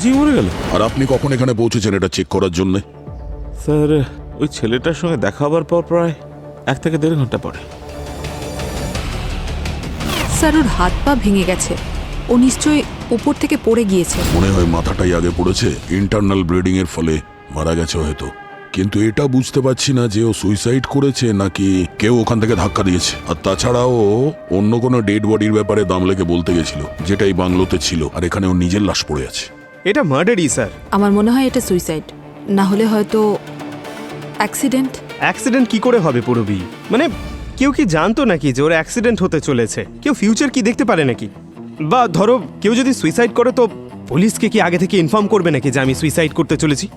জি মরে গেল। আর আপনি কখন এখানে পৌঁছেছেন এটা চেক করার জন্য? স্যার ওই ছেলেটার সঙ্গে দেখা হবার পর প্রায় 1 থেকে 1.5 ঘন্টা পরে। স্যার ওর হাত পা ভেঙে গেছে, ও নিশ্চয়ই উপর থেকে পড়ে গিয়েছে। মনে হয় মাথাটাই আগে পড়েছে, ইন্টারনাল ব্লিডিং এর ফলে মারা গেছে হয়তো। কিন্তু এটা বুঝতে পারছি না যে ও সুইসাইড করেছে নাকি কেউ ওখান থেকে ধাক্কা দিয়েছে। আর তাছাড়াও অন্য কোনো ডেড বডির ব্যাপারে দামলেকে বলতে গেছিল, যেটা এই বাংলোতে ছিল, আর এখানে ওর নিজের লাশ পড়ে আছে। এটা মার্ডারই স্যার। আমার মনে হয় এটা সুইসাইড, না হলে হয়তো অ্যাক্সিডেন্ট। অ্যাক্সিডেন্ট কি করে হবে পুরবি? মানে কেউ কি জানতো নাকি যে ওর অ্যাক্সিডেন্ট হতে চলেছে? কেউ ফিউচার কি দেখতে পারে নাকি? বা ধরো কেউ যদি সুইসাইড করে তো পুলিশকে কি আগে থেকে ইনফর্ম করবে নাকি যে আমি সুইসাইড করতে চলেছি?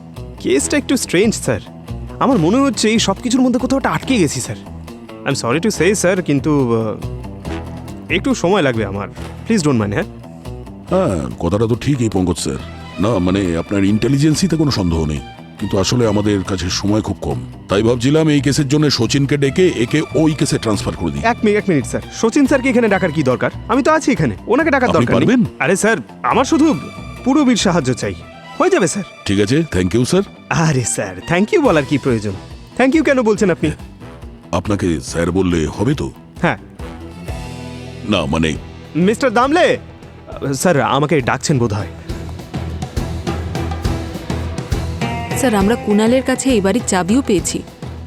কেসটা একটু স্ট্রেঞ্জ স্যার। আমার মনে হচ্ছে এই সব কিছুর মধ্যে কোথাও একটা আটকে গেছি sir. I am sorry to say sir, কিন্তু একটু সময় লাগবে আমার। Please don't mind. হ্যাঁ, কথাটা তো ঠিকই পঙ্কজ স্যার। না মানে আপনার ইন্টেলিজেন্সিতে কোনো সন্দেহ নেই, কিন্তু আসলে আমাদের কাছে সময় খুব কম। তাই ভাবছিলাম এই কেসের জন্য সচিনকে ডেকে একে ওই কেসে ট্রান্সফার করে দিই। এক মিনিট স্যার, সচিন স্যারকে এখানে ডাকার কি দরকার? আমি তো আছি এখানে, ওনাকে ডাকার আপনি দরকার নেই। পারবেন? আরে স্যার, আমার শুধু পুরবীর সাহায্য চাই, হয়ে যাবে স্যার। ঠিক আছে, থ্যাংক ইউ স্যার। আরে স্যার, থ্যাংক ইউ বলার কি প্রয়োজন? থ্যাংক ইউ কেন বলছেন আপনি? আপনাকে স্যার বললে হবে তো? হ্যাঁ না মানে মিস্টার দামলে স্যার আমাকে ডাকছেন বোধহয়। স্যার আমরা কুণালের কাছে এই বাড়ির চাবিও পেয়েছি,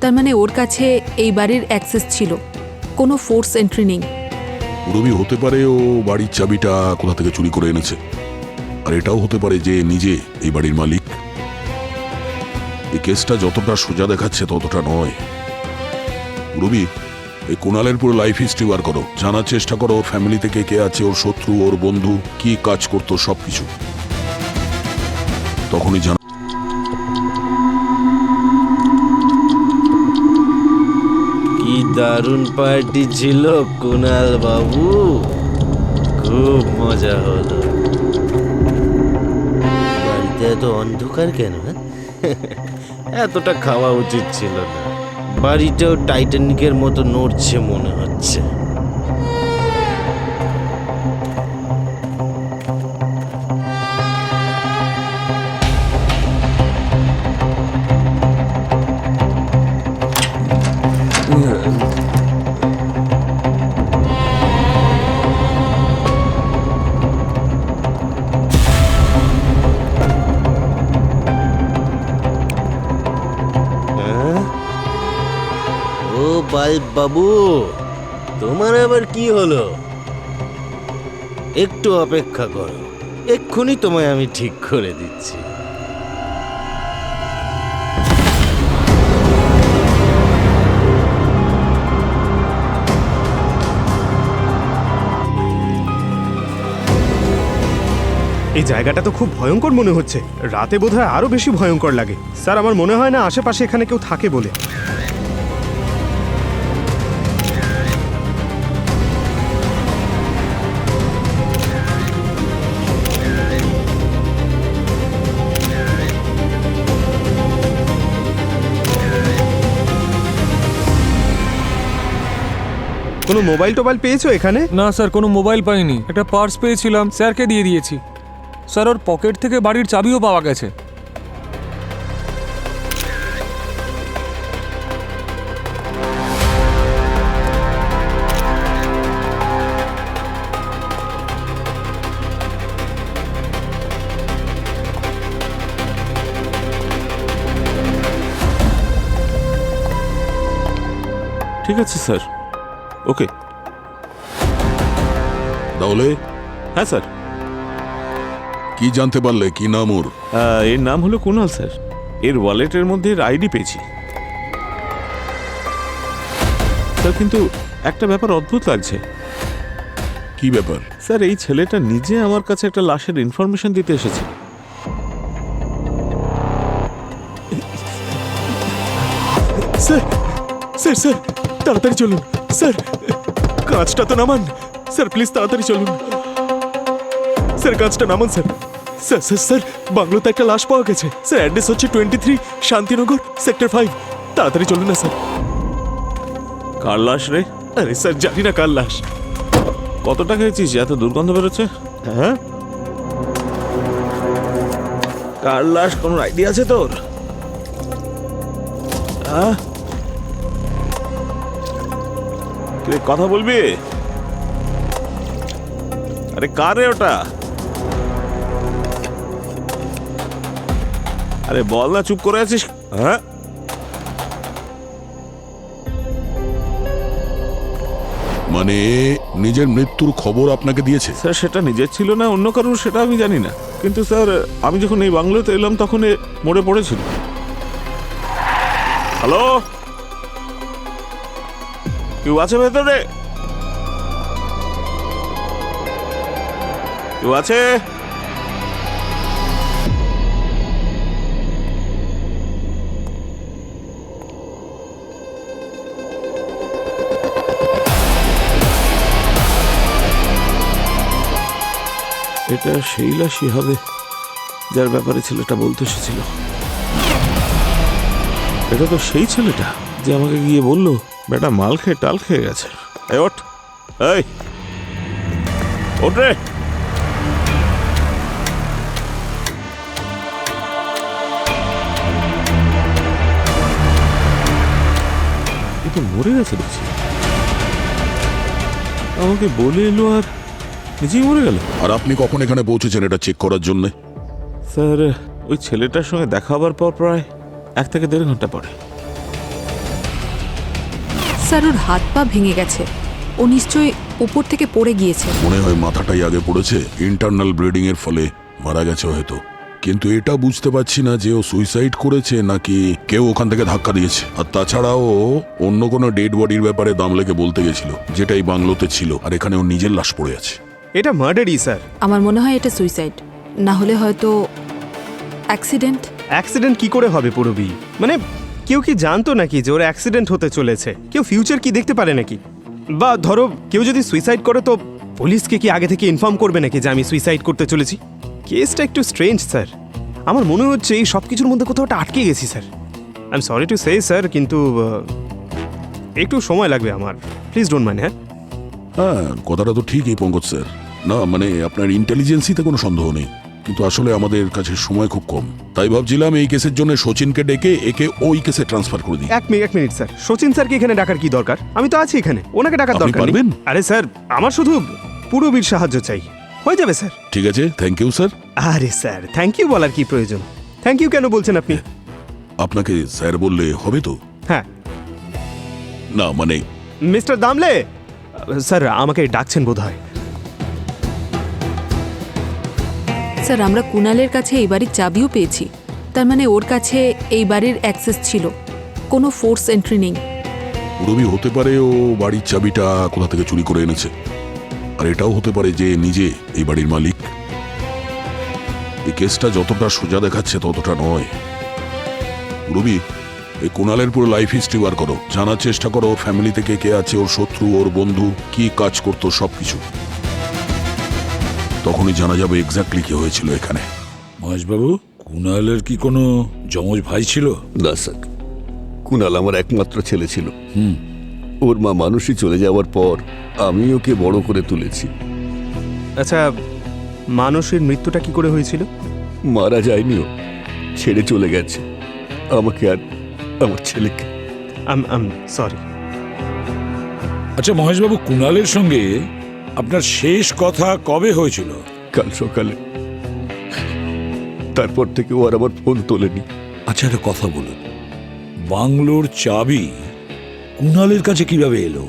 তার মানে ওর কাছে এই বাড়ির অ্যাক্সেস ছিল, কোনো ফোর্স এন্ট্রি নেই। পুরবি হতে পারে ও বাড়ির চাবিটা কোথা থেকে চুরি করে এনেছে, আর এটাও হতে পারে যে নিজে এই বাড়ির মালিক। এই কেসটা যতটা সোজা দেখাচ্ছে ততটা নয়। পুরবি, এই কুণালের পুরো লাইফ হিস্ট্রি বার করো, জানার চেষ্টা করো ওর ফ্যামিলি থেকে কে আছে, ওর শত্রু, ওর বন্ধু, কি কাজ করতো, সবকিছু। তখনই জানা। কি দারুণ পার্টি ছিল কুণাল বাবু, খুব মজা হলো। বাড়িতে এত অন্ধকার কেন? এতটা খাওয়া উচিত ছিল না। বাড়িটাও টাইটানিকের মতো নড়ছে মনে হচ্ছে। ও বাল্ব বাবু, তোমার আবার কি হলো? একটু অপেক্ষা করো, এক্ষুনি তোমায় আমি ঠিক করে দিচ্ছি। এই জায়গাটা তো খুব ভয়ঙ্কর মনে হচ্ছে, রাতে বোধহয় আরো বেশি ভয়ঙ্কর লাগে। স্যার আমার মনে হয় না আশেপাশে এখানে কেউ থাকে বলে। কোনো মোবাইল টোবাইল পেয়েছো এখানে? না স্যার, কোনো মোবাইল পাইনি। একটা পার্স পেয়েছিলাম, স্যারকে দিয়ে দিয়েছি। স্যার ওর পকেট থেকে বাড়ির চাবিও পাওয়া গেছে। ঠিক আছে স্যার, ওকে। তাহলে হ্যাঁ স্যার। কি জানতে পারলে, কি নাম ওর? এর নাম হলো কুণাল স্যার। এর ওয়ালেটের মধ্যে এর আইডি পেয়েছি স্যার, কিন্তু একটা ব্যাপার অদ্ভুত লাগছে। কি ব্যাপার? স্যার এই ছেলেটা নিজে আমার কাছে একটা লাশের ইনফরমেশন দিতে এসেছে। স্যার স্যার স্যার তাড়াতাড়ি চলুন স্যার, কাজটা তো নামান স্যার, প্লিজ তাড়াতাড়ি চলুন স্যার, কাজটা নামান স্যার। স্যার স্যার স্যার, বাংলোতে একটা লাশ পাওয়া গেছে স্যার, অ্যাড্রেস হচ্ছে 23 শান্তিনগর সেক্টর 5। তাড়াতাড়ি চলুন না স্যার। কার লাশ রে? আরে স্যার জানি না কার লাশ। কত টাকা খেয়েছিস এত দুর্গন্ধ বেরোচ্ছে? হ্যাঁ কার লাশ কোনো আইডিয়া আছে তোর? আহ? কে কথা বলবি? আরে কার রে ওটা? আরে বল না, চুপ করে আছিস? হ্যাঁ, মানে নিজের মৃত্যুর খবর আপনাকে দিয়েছে? স্যার সেটা নিজের ছিল না অন্য কারণ সেটা আমি জানি না, কিন্তু স্যার আমি যখন এই বাংলোতে এলাম তখন এ মরে পড়েছিল। হ্যালো, কেউ আছে ভেতরে? কেউ আছে? এটা সেই লাশই হবে যার ব্যাপারে ছেলেটা বলতে এসেছিল। এটা তো সেই ছেলেটা যে আমাকে গিয়ে বললো বেটা মাল খেয়ে টাল খেয়ে গেছে। এই ওঠ, এই ওঠ রে। এ তো মরে গেছে দেখছি। আমাকে বলে এলো আর নিজেই মরে গেল। আর আপনি কখন এখানে পৌঁছেছেন এটা চেক করার জন্য? স্যার ওই ছেলেটার সঙ্গে দেখা হবার পর প্রায় 1 থেকে 1.5 ঘন্টা পরে। স্যার ওর হাত পা ভেঙে গেছে, ও নিশ্চয়ই উপর থেকে পড়ে গিয়েছে। মনে হয় মাথাটাই আগে পড়েছে, ইন্টারনাল ব্লিডিং এর ফলে মারা গেছে হয়তো। কিন্তু এটা বুঝতে পারছি না যে ও সুইসাইড করেছে নাকি কেউ ওখান থেকে ধাক্কা দিয়েছে। আর তাছাড়াও অন্য কোনো ডেড বডির ব্যাপারে দামলেকে বলতে গেছিল, যেটা এই বাংলোতে ছিল, আর এখানে ও নিজের লাশ পড়ে আছে। এটা মার্ডারই স্যার। আমার মনে হয় এটা সুইসাইড, না হলে হয়তো অ্যাক্সিডেন্ট। অ্যাক্সিডেন্ট কি করে হবে পুরবি? মানে কেউ কি জানতো নাকি যে ওর অ্যাক্সিডেন্ট হতে চলেছে? কেউ ফিউচার কি দেখতে পারে নাকি? বা ধরো কেউ যদি সুইসাইড করে তো পুলিশকে কি আগে থেকে ইনফর্ম করবে নাকি যে আমি সুইসাইড করতে চলেছি? কেসটা একটু স্ট্রেঞ্জ স্যার। আমার মনে হচ্ছে এই সব কিছুর মধ্যে কোথাও একটা আটকে গেছি sir. I am sorry to say sir, কিন্তু একটু সময় লাগবে আমার। Please don't mind. হ্যাঁ, কথাটা তো ঠিকই পঙ্কজ স্যার। না মানে আপনার ইন্টেলিজেন্সিতে কোনো সন্দেহ নেই, কিন্তু আসলে আমাদের কাছে সময় খুব কম। তাই ভাবছিলাম এই কেসের জন্য সচিনকে ডেকে একে ওই কেসে ট্রান্সফার করে দিই। এক মিনিট স্যার, সচিন স্যারকে এখানে ডাকার কি দরকার? আমি তো আছি এখানে, ওনাকে ডাকার আপনি দরকার নেই। পারবেন? আরে স্যার, আমার শুধু পুরবীর সাহায্য চাই, হয়ে যাবে স্যার। ঠিক আছে, থ্যাংক ইউ স্যার। আরে স্যার, থ্যাংক ইউ বলার কি প্রয়োজন? থ্যাংক ইউ কেন বলছেন আপনি? আপনাকে স্যার বললে হবে তো? হ্যাঁ, না মানে মিস্টার দামলে স্যার আমাকে ডাকছেন বোধহয়। স্যার আমরা কুণালের কাছে এই বাড়ির চাবিও পেয়েছি, তার মানে ওর কাছে এই বাড়ির অ্যাক্সেস ছিল, কোনো ফোর্স এন্ট্রি নেই। রবি হতে পারে ও বাড়ির চাবিটা কোথা থেকে চুরি করে এনেছে, আর এটাও হতে পারে যে নিজে এই বাড়ির মালিক। এই কেসটা যতটা সোজা দেখাচ্ছে ততটা নয়। রবি, এই কুণালের পুরো লাইফ হিস্ট্রি বার করো, জানার চেষ্টা করো ওর ফ্যামিলি থেকে কে আছে, ওর শত্রু, ওর বন্ধু, কি কাজ করতো, সবকিছু। তখনই জানা যাবে এক্স্যাক্টলি কি হয়েছিল এখানে। মহেশবাবু, কুণালের কি কোনো যমজ ভাই ছিল? না স্যার, কুণাল আমার একমাত্র ছেলে ছিল। ওর মা মানুষই চলে যাওয়ার পর আমি ওকে বড় করে তুলেছি। আচ্ছা, মানুষের মৃত্যুটা কি করে হয়েছিল? মারা যায়নি, ও ছেড়ে চলে গেছে আমাকে আর আমার ছেলেকে। সরি। আচ্ছা মহেশবাবু, কুণালের সঙ্গে আপনার শেষ কথা কবে হয়েছিল? কাল সকালে। তারপর থেকে ও আর আমার ফোন তোলেনি। আচ্ছা একটা কথা বলুন, বাংলোর চাবি কুণালের কাছে কিভাবে এলো?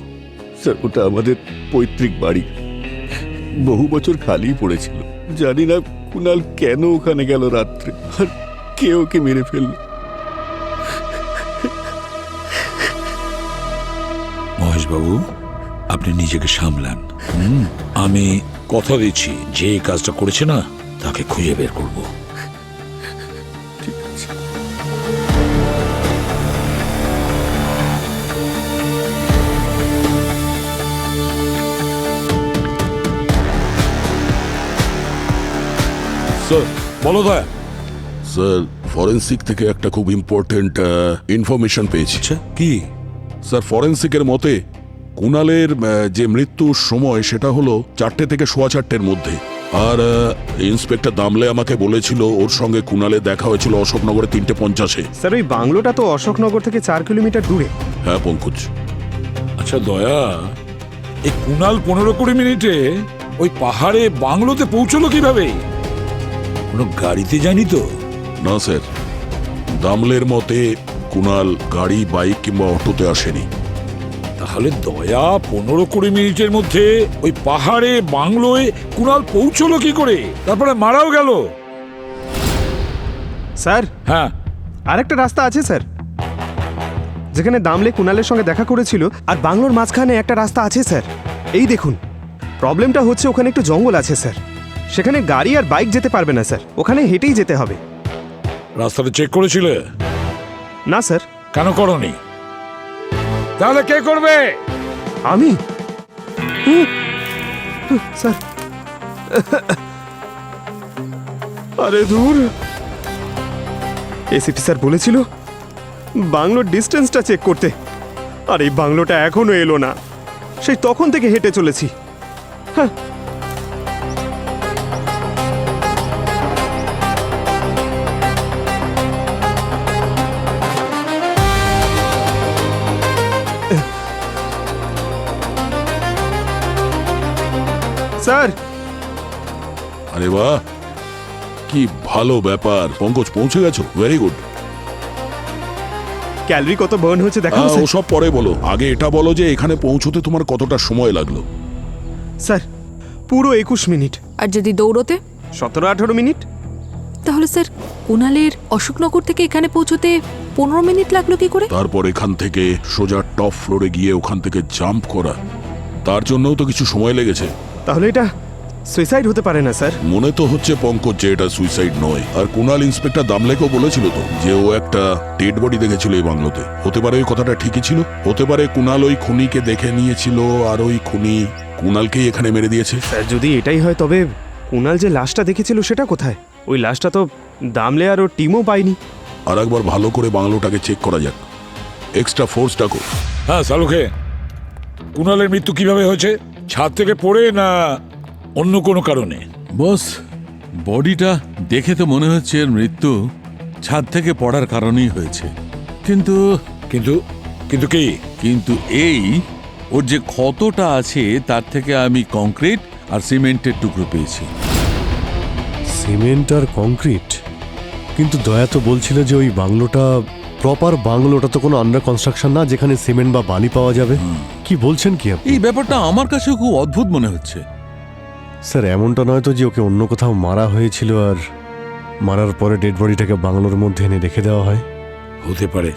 স্যার ওটা আমাদের পৈতৃক বাড়ি, বহু বছর খালি পড়েছিল। জানি না কুণাল কেন ওখানে গেল রাত্রে, আর কে ওকে মেরে ফেলল। মহেশবাবু, আপনি নিজেকে সামলান। আমি কথা দিচ্ছি যে এই কাজটা করেছে না তাকে খুঁজে বের করব। ঠিক আছে। স্যার বলো দয়া। স্যার, ফরেন্সিক থেকে একটা খুব ইম্পর্টেন্ট ইনফরমেশন পেয়েছি। আচ্ছা কি? স্যার, ফরেন্সিকের মতে কুণালের যে মৃত্যুর সময় সেটা হলো 4টে থেকে 4:15 মধ্যে। আর ইন্সপেক্টর দামলে আমাকে বলেছিল ওর সঙ্গে কুণালে দেখা হয়েছিল অশোকনগরে 3:50-এ। স্যার ওই বাংলোটা তো অশোকনগর থেকে 4 কিলোমিটার দূরে। হ্যাঁ পঙ্কজ, আচ্ছা দয়া, এই কুনাল 15-20 মিনিটে ওই পাহাড়ে বাংলোতে পৌঁছলো কিভাবে? কোনো গাড়িতে যায়নি তো? না স্যার, দামলের মতে কুণাল গাড়ি, বাইক কিংবা অটোতে আসেনি। তাহলে দয়া 15-20 মিনিটের মধ্যে ওই পাহাড়ে বাংলোয় কুনাল পৌঁছলো কি করে? তারপরে মারাও গেল। স্যার হ্যাঁ, আরেকটা রাস্তা আছে স্যার, যেখানে দামলে কুণালের সঙ্গে দেখা করেছিল, আর বাংলোর মাঝখানে একটা রাস্তা আছে স্যার। এই দেখুন, প্রবলেমটা হচ্ছে ওখানে একটু জঙ্গল আছে স্যার, সেখানে গাড়ি আর বাইক যেতে পারবে না স্যার, ওখানে হেঁটেই যেতে হবে। রাস্তাটা চেক করেছিলে? না স্যার। কেন করনি? তাহলে কে করবে? আমি স্যার, আরে দূর, এসিপি স্যার বলেছিল বাংলোর ডিস্টেন্সটা চেক করতে, আর এই বাংলোটা এখনো এলো না, সেই তখন থেকে হেঁটে চলেছি। হ্যাঁ, স্যার। আরে বাহ, কি ভালো ব্যাপার। পঙ্কজ পৌঁছে গেছো, ভেরি গুড। ক্যালোরি কত বার্ন হচ্ছে দেখাবো স্যার? ওসব পরে বলো, আগে এটা বলো যে এখানে পৌঁছতে তোমার কতটা সময় লাগলো? স্যার পুরো 21 মিনিট। আর যদি দৌড়তে? 17-18 মিনিট। তাহলে স্যার কুণালের অশোকনগর থেকে এখানে পৌঁছতে 15 মিনিট লাগলো কি করে? তারপর এখান থেকে সোজা টপ ফ্লোরে গিয়ে ওখান থেকে জাম্প করা, তার জন্যও তো কিছু সময় লেগেছে। তাহলে এটা সুইসাইড হতে পারে না স্যার? মনে তো হচ্ছে পঙ্কজ যে এটা সুইসাইড নয়। আর কুণাল ইন্সপেক্টর দামলেকেও বলেছিল তো যে ও একটা ডেড বডি দেখেছিল এই বাংলোতে। হতে পারে ওই কথাটা ঠিকই ছিল। হতে পারে কুণাল ওই খুনিকে দেখে নিয়েছিল, আর ওই খুনি কুণালকেই এখানে মেরে দিয়েছে। স্যার যদি এটাই হয়, তবে কুণাল যে লাশটা দেখেছিল সেটা কোথায়? ওই লাশটা তো দামলে আর ওর টিমও পায়নি। আর একবার ভালো করে বাংলোটাকে চেক করা যাক। এক্সট্রা ফোর্স ডাকো। হ্যাঁ সালুকে, কুনালের মৃত্যু কিভাবে হয়েছে? ছাদ থেকে পড়ে না অন্য কোনো কারণে? বস, বডিটা দেখে তো মনে হচ্ছে এর মৃত্যু ছাদ থেকে পড়ার কারণেই হয়েছে। কিন্তু কিন্তু কিন্তু কি? কিন্তু এই, ওর যে ক্ষতটা আছে তার থেকে আমি কংক্রিট আর সিমেন্টের টুকরো পেয়েছি। সিমেন্ট আর কংক্রিট? কিন্তু দয়া তো বলছিল যে ওই বাংলোটা প্রপার বাংলোটা তো কোনো আন্ডার কনস্ট্রাকশন না যেখানে সিমেন্ট বা বালি পাওয়া যাবে। কি বলছেন কি আপনি? এই ব্যাপারটা আমার কাছেও খুব অদ্ভুত মনে হচ্ছে। স্যার এমনটা নয় তো যে ওকে অন্য কোথাও মারা হয়েছিল আর মারার পরে ডেড বডিটাকে বাংলোর মধ্যে এনে রেখে দেওয়া হয়? হতে পারে।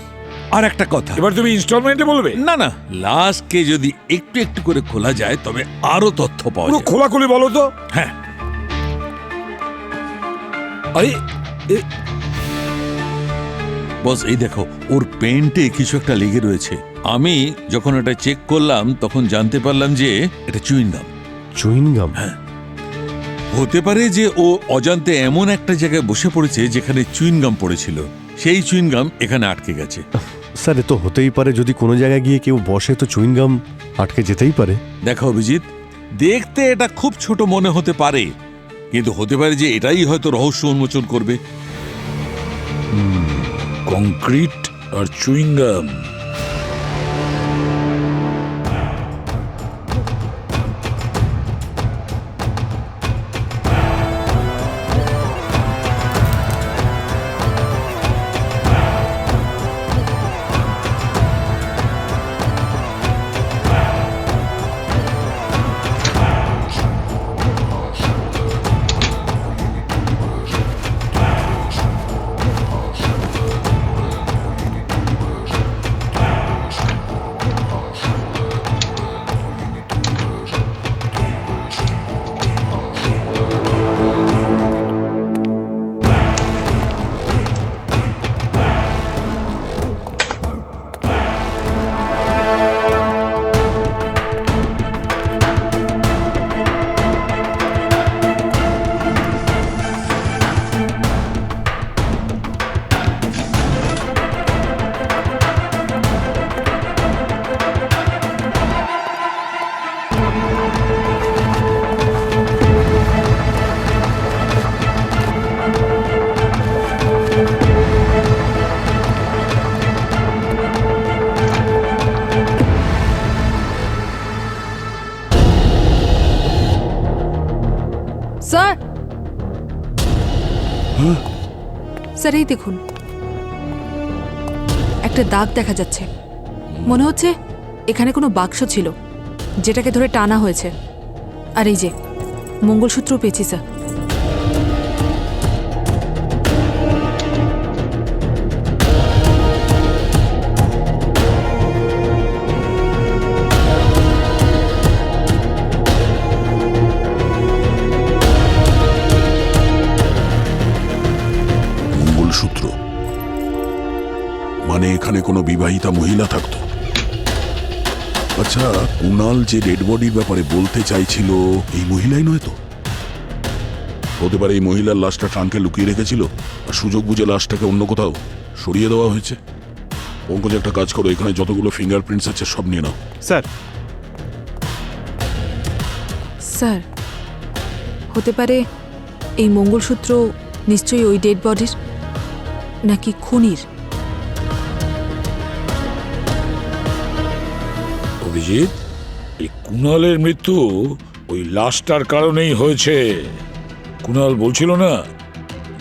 আর একটা কথা, এবার তুমি ইনস্টলমেন্টে বলবে? না না, লাশকে যদি একটু একটু করে খোলা যায় তবে আরো তথ্য পাওয়া পুরো যায়। খোলাখুলি বলো তো। হ্যাঁ, আরে বস এই দেখো, ওর পেন্টে কিছু একটা লেগে রয়েছে। আমি যখন এটা চেক করলাম তখন জানতে পারলাম যে এটা চুইংগাম। চুইংগাম? হ্যাঁ, হতে পারে যে ও অজান্তে এমন একটা জায়গায় বসে পড়েছে যেখানে চুইংগাম পড়েছিল, সেই চুইংগাম এখানে আটকে গেছে। স্যার এ তো হতেই পারে, যদি কোনো জায়গায় গিয়ে কেউ বসে তো চুইংগাম আটকে যেতেই পারে। দেখো অভিজিৎ, দেখতে এটা খুব ছোট মনে হতে পারে, কিন্তু হতে পারে যে এটাই হয়তো রহস্য উন্মোচন করবে। কংক্রিট আর চুইংগাম। স্যার এই দেখুন, একটা দাগ দেখা যাচ্ছে। মনে হচ্ছে এখানে কোনো বাক্স ছিল যেটাকে ধরে টানা হয়েছে। আর এই যে মঙ্গলসূত্র পেয়েছি স্যার। মঙ্গলসূত্র মানে এখানে কোনো বিবাহিতা মহিলা থাকতো? আচ্ছা, কুণাল যে ডেড বডির ব্যাপারে বলতে চাইছিল এই মহিলাই নয় তো? হতে পারে এই মহিলার লাশটা ট্রাঙ্কে লুকিয়ে রেখেছিল আর সুযোগ বুঝে লাশটাকে অন্য কোথাও সরিয়ে দেওয়া হয়েছে। পঙ্কজ, একটা কাজ করো, এখানে যতগুলো ফিঙ্গারপ্রিন্টস আছে সব নিয়ে নাও। স্যার, স্যার হতে পারে এই মঙ্গলসূত্র নিশ্চয়ই ওই ডেড বডির, নাকি খুনির। অভিজিৎ, এই কুণালের মৃত্যু ওই লাশটার কারণেই হয়েছে। কুণাল বলছিল না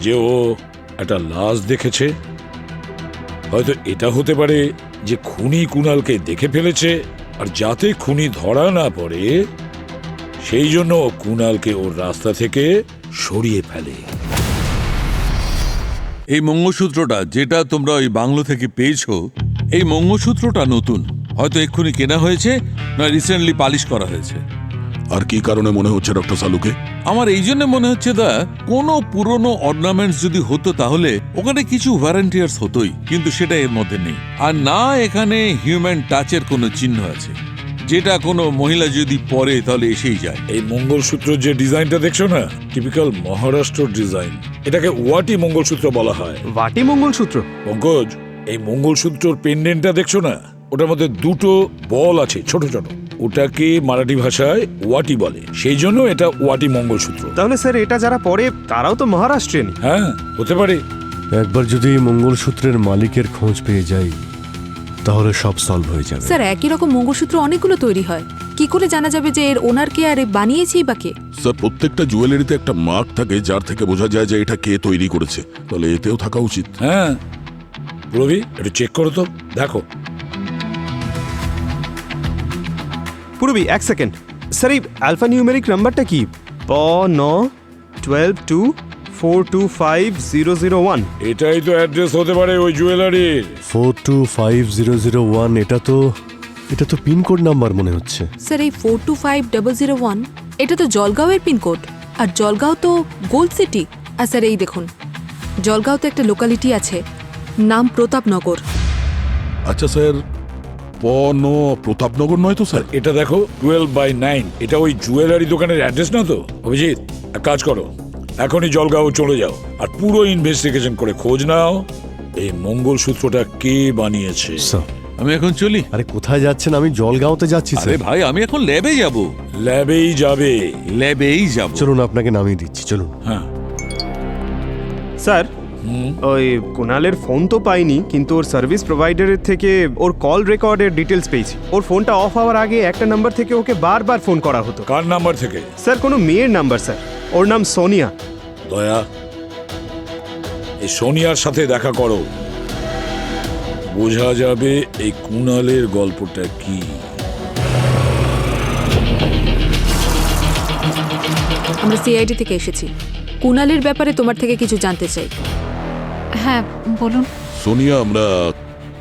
যে ও একটা লাশ দেখেছে? হয়তো এটা হতে পারে যে খুনি কুণালকে দেখে ফেলেছে, আর যাতে খুনি ধরা না পড়ে সেই জন্য কুণালকে ওর রাস্তা থেকে সরিয়ে ফেলে। এই মঙ্গলসূত্রটা যেটা তোমরা ওই বাংলো থেকে পেয়েছো, এই মঙ্গলসূত্রটা নতুন, হয়তো এক্ষুনি কেনা হয়েছে না রিসেন্টলি পালিশ করা হয়েছে। আর কি কারণে মনে হচ্ছে ডক্টর সালুকে? আমার এই জন্য মনে হচ্ছে দা, কোনো পুরনো অর্নামেন্টস যদি হতো তাহলে ওখানে কিছু ভ্যারান্টিয়ার্স হতোই, কিন্তু সেটা এর মধ্যে নেই। আর না এখানে হিউম্যান টাচের কোনো চিহ্ন আছে, যেটা কোনো মহিলা যদি পরে তাহলে এসেই যায়। এই মঙ্গলসূত্রের যে ডিজাইনটা দেখছো না, টিপিক্যাল মহারাষ্ট্র ডিজাইন। এটাকে ওয়াটি মঙ্গলসূত্র বলা হয়। ওয়াটি মঙ্গলসূত্র? পঙ্কজ, এই মঙ্গলসূত্রর পেন্ডেন্টটা দেখছো না, ওটার মধ্যে দুটো বল আছে ছোট ছোট, ওটাকে মারাঠি ভাষায় ওয়াটি বলে, সেই জন্য এটা ওয়াটি মঙ্গলসূত্র। তাহলে স্যার এটা যারা পরে তারাও তো মহারাষ্ট্রিয়ান? হ্যাঁ, হতে পারে। একবার যদি এই মঙ্গলসূত্রের মালিকের খোঁজ পেয়ে যাই তাহলে সব সলভ হয়ে যাবে। স্যার একই রকম মঙ্গলসূত্র অনেকগুলো তৈরি হয়, কি করে জানা যাবে যে এর ওনার কে আর বানিয়েছেই বা কে? স্যার, প্রত্যেকটা জুয়েলারিতে একটা মার্ক থাকে যার থেকে বোঝা যায় যে এটা কে তৈরি করেছে, তাহলে এতেও থাকা উচিত। হ্যাঁ, রবি একটু চেক করো তো, দেখো। পুরবি, এক সেকেন্ড। স্যার এই অ্যালফা নিউমেরিক নাম্বারটা কি? P91224250001। এটাই তো অ্যাড্রেস হতে পারে ওই জুয়েলারির। 425001, এটা তো পিনকোড নাম্বার মনে হচ্ছে। স্যার এই 425001 এটা তো জলগাঁওয়ের পিনকোড, আর জলগাঁও তো গোল্ড সিটি। আর স্যার এই দেখুন, জলগাঁওতে একটা লোকালিটি আছে, নাম প্রতাপনগর। আচ্ছা স্যার, প্রতাপনগর নয় তো স্যার? এটা দেখো 12/9, এটা ওই জুয়েলারি দোকানের অ্যাড্রেস না তো? অভিজিৎ, এক কাজ করো, এখনই জলগাঁও চলে যাও আর পুরো ইনভেস্টিগেশন করে খোঁজ নাও এই মঙ্গলসূত্রটা কে বানিয়েছে। আমি এখন চলি। আরে কোথায় যাচ্ছেন? আমি জলগাঁওতে যাচ্ছি আরে স্যার। ভাই, আমি এখন ল্যাবে যাব। ল্যাবেই যাবে? ল্যাবেই যাব। চলুন, আপনাকে নামিয়ে দিচ্ছি, চলুন। হ্যাঁ স্যার, ওই কুণালের ফোন তো পাইনি, কিন্তু ওর সার্ভিস প্রোভাইডারের থেকে ওর কল রেকর্ডের ডিটেলস পেয়েছি। ওর ফোনটা অফ হওয়ার আগে একটা নাম্বার থেকে ওকে বারবার ফোন করা হতো। কার নাম্বার থেকে? স্যার কোনো মেয়ের নাম্বার স্যার, ওর নাম সোনিয়া। দয়া, এই সোনিয়ার সাথে দেখা করো, বোঝা যাবে এই কুণালের গল্পটা কি। আমরা সিআইডি থেকে এসেছি, কুণালের ব্যাপারে তোমার থেকে কিছু জানতে চাই। হ্যাঁ বলুন। সোনিয়া, আমরা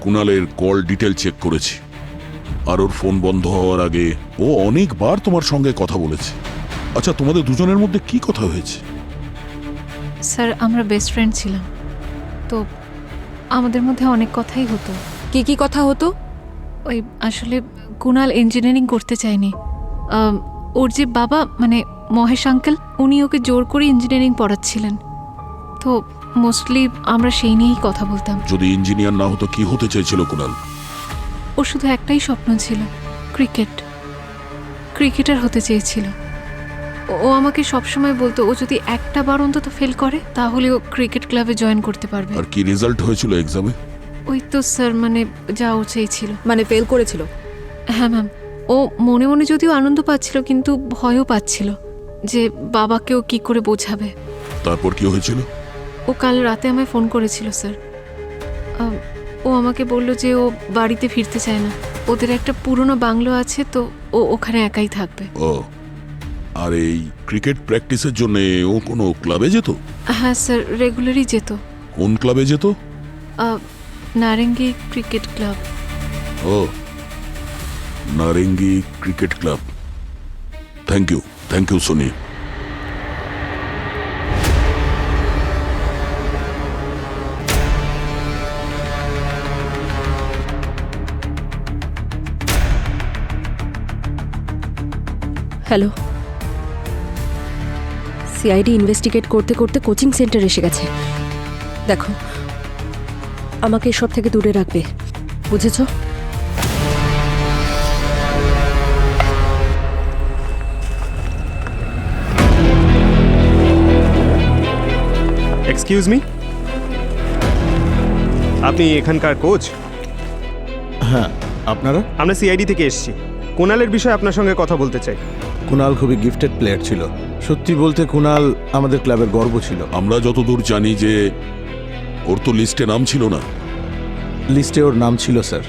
কুণালের কল ডিটেল চেক করেছি, আর ওর ফোন বন্ধ হওয়ার আগে ও অনেকবার তোমার সঙ্গে কথা বলেছে। আচ্ছা, তোমাদের দুজনের মধ্যে কি কথা হয়েছে? স্যার আমরা বেস্ট ফ্রেন্ড ছিলাম, তো আমাদের মধ্যে অনেক কথাই হতো। কি কি কথা হতো? ওই আসলে কুণাল ইঞ্জিনিয়ারিং করতে চায়নি। ওর যে বাবা মানে মহেশ আঙ্কেল, উনি ওকে জোর করে ইঞ্জিনিয়ারিং পড়াচ্ছিলেন, তো মোস্টলি আমরা সেই নিয়েই কথা বলতাম। যদি ইঞ্জিনিয়ার না হতো কি হতে চাইছিল কুণাল? ওর শুধু একটাই স্বপ্ন ছিল, ক্রিকেটার হতে চেয়েছিল। ও আমাকে সবসময় বলতো ও যদি একটা বার অন্তত ফেল করে তাহলে ও ক্রিকেট ক্লাবে জয়েন করতে পারবে। আর কি রেজাল্ট হয়েছিল এক্সামে? ওই তো স্যার, মানে যা ও চেয়েছিল। মানে ফেল করেছিল? হ্যাঁ ম্যাম, ও মনে মনে যদিও আনন্দ পাচ্ছিল কিন্তু ভয়ও পাচ্ছিল যে বাবাকেও কি করে বোঝাবে। তারপর কি হয়েছিল? ও কাল রাতে আমায় ফোন করেছিল স্যার। ও আমাকে বলল যে ও বাড়িতে ফিরতে চায় না, ওদের একটা পুরনো বাংলো আছে, তো ও ওখানে একাই থাকবে। ও, আর এই ক্রিকেট প্র্যাকটিসের জন্য ও কোনো ক্লাবে যেত? হ্যাঁ স্যার, রেগুলারই যেত। কোন ক্লাবে যেত? Narengi cricket club. ও, Narengi cricket club. Thank you Soni. Hello, CID investigate করতে করতে কোচিং সেন্টার এসে গেছে। দেখো, আমাকে এসব থেকে দূরে রাখবে, বুঝেছো? এক্সকিউজ মি, আপনি এখানকার কোচ? হ্যাঁ, আপনারা? আমরা সিআইডি থেকে এসেছি। কুণালের বিষয়ে আপনার সঙ্গে কথা বলতে চাই। কুণাল খুবই গিফটেড প্লেয়ার ছিল। সত্যি বলতে কুণাল আমাদের ক্লাবের গর্ব ছিল। আমরা যতদূর জানি যে ওর তো লিস্টে নাম ছিল না। লিস্টে ওর নাম ছিল স্যার,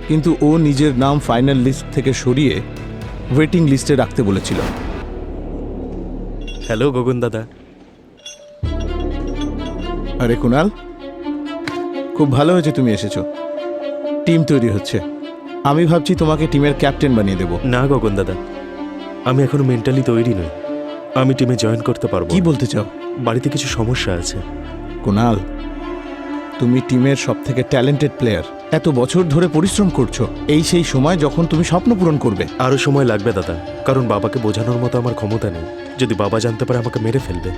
কিন্তু ও নিজের নাম ফাইনাল লিস্ট থেকে সরিয়ে ওয়েটিং লিস্টে রাখতে বলেছিল। হ্যালো গগন দাদা। আরে কুণাল, খুব ভালো হয়েছে তুমি এসেছো। টিম তৈরি হচ্ছে, আমি ভাবছি তোমাকে টিমের ক্যাপ্টেন বানিয়ে দেব। না গগন দাদা, আমি এখনো মেন্টালি তৈরি নই। আমি টিমে জয়েন করতে পারবো। কি বলতে চাও? বাড়িতে কিছু সমস্যা আছে। কুণাল, তুমি টিমের সবথেকে ট্যালেন্টেড প্লেয়ার। এত বছর ধরে পরিশ্রম করছো, এই সেই সময় যখন তুমি স্বপ্ন পূরণ করবে। আরো সময় লাগবে দাদা, কারণ বাবাকে বোঝানোর মতো আমার ক্ষমতা নেই। যদি বাবা জানতে পারে আমাকে মেরে ফেলবে।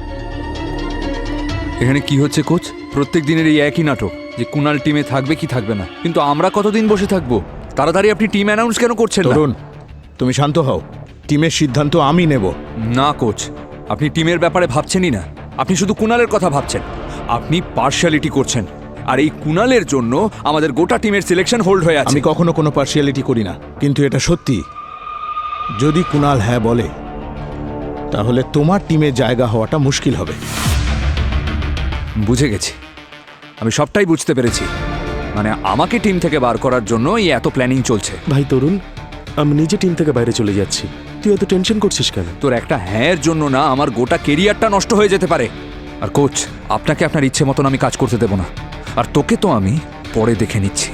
এখানে কি হচ্ছে কোচ? প্রত্যেক দিনের এই একই নাটক যে কুণাল টিমে থাকবে কি থাকবে না, কিন্তু আমরা কতদিন বসে থাকবো? তাড়াতাড়ি আপনি টিম অ্যানাউন্স কেন করছেন না? তরুণ, তুমি শান্ত হও। টিমের সিদ্ধান্ত আমি নেব। না কোচ, আপনি টিমের ব্যাপারে ভাবছেনই না, আপনি শুধু কুণালের কথা ভাবছেন। আপনি পার্শিয়ালিটি করছেন, আর এই কুণালের জন্য আমাদের গোটা টিমের সিলেকশন হোল্ড হয়ে আছে। আমি কখনো কোনো পার্শিয়ালিটি করি না, কিন্তু এটা সত্যি। যদি কুণাল হ্যাঁ বলে, তাহলে তোমার টিমে জায়গা হওয়াটা মুশকিল হবে। বুঝে গেছি, আমি সবটাই বুঝতে পেরেছি। মানে আমাকে টিম থেকে বার করার জন্য এই এত প্ল্যানিং চলছে। ভাই তরুণ, আমি নিজে টিম থেকে বাইরে চলে যাচ্ছি, তুই এত টেনশন করছিস কেন? তোর একটা হ্যাঁর জন্য না আমার গোটা কেরিয়ারটা নষ্ট হয়ে যেতে পারে। আর কোচ, আপনাকে আপনার ইচ্ছে মতন আমি কাজ করতে দেব না, আর তোকে তো আমি পরে দেখে নিচ্ছি।